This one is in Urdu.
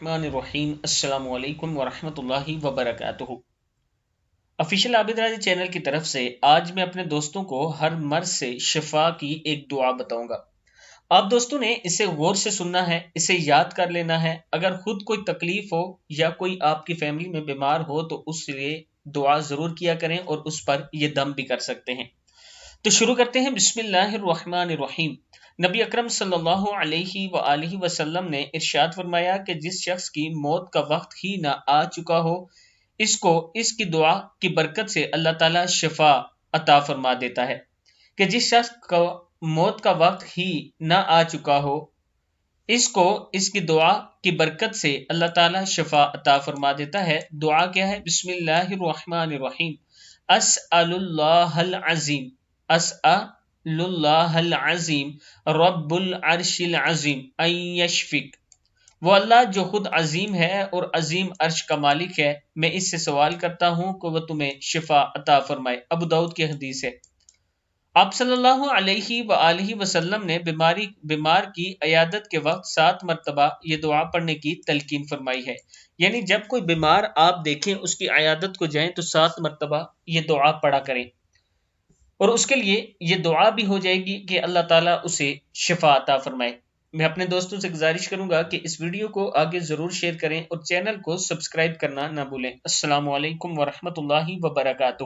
الرحمن السلام علیکم ورحمۃ اللہ وبرکاتہ۔ آفیشیل عابد راضی چینل کی طرف سے آج میں اپنے دوستوں کو ہر مرض سے شفا کی ایک دعا بتاؤں گا۔ آپ دوستوں نے اسے غور سے سننا ہے، اسے یاد کر لینا ہے۔ اگر خود کوئی تکلیف ہو یا کوئی آپ کی فیملی میں بیمار ہو تو اس لیے دعا ضرور کیا کریں اور اس پر یہ دم بھی کر سکتے ہیں۔ تو شروع کرتے ہیں۔ بسم اللہ الرحمن الرحیم۔ نبی اکرم صلی اللہ علیہ وآلہ وسلم نے ارشاد فرمایا کہ جس شخص کی موت کا وقت ہی نہ آ چکا ہو، اس کو اس کی دعا کی برکت سے اللہ تعالیٰ شفا عطا فرما دیتا ہے۔ کہ جس شخص کو موت کا وقت ہی نہ آ چکا ہو، اس کو اس کی دعا کی برکت سے اللہ تعالیٰ شفا عطا فرما دیتا ہے۔ دعا کیا ہے؟ بسم اللہ الرحمن الرحیم۔ اسأل اللہ العظیم، اسأل اللہ العظیم رب العرش العظیم ان یشفک۔ وہ اللہ جو خود عظیم ہے اور عظیم عرش کا مالک ہے، میں اس سے سوال کرتا ہوں کہ وہ تمہیں شفا عطا فرمائے۔ ابو داؤد کی حدیث ہے۔ آپ صلی اللہ علیہ وآلہ وسلم نے بیمار کی عیادت کے وقت 7 مرتبہ یہ دعا پڑھنے کی تلقین فرمائی ہے۔ یعنی جب کوئی بیمار آپ دیکھیں، اس کی عیادت کو جائیں تو 7 مرتبہ یہ دعا پڑھا کریں، اور اس کے لیے یہ دعا بھی ہو جائے گی کہ اللہ تعالیٰ اسے شفا عطا فرمائے۔ میں اپنے دوستوں سے گزارش کروں گا کہ اس ویڈیو کو آگے ضرور شیئر کریں اور چینل کو سبسکرائب کرنا نہ بھولیں۔ السلام علیکم ورحمۃ اللہ وبرکاتہ۔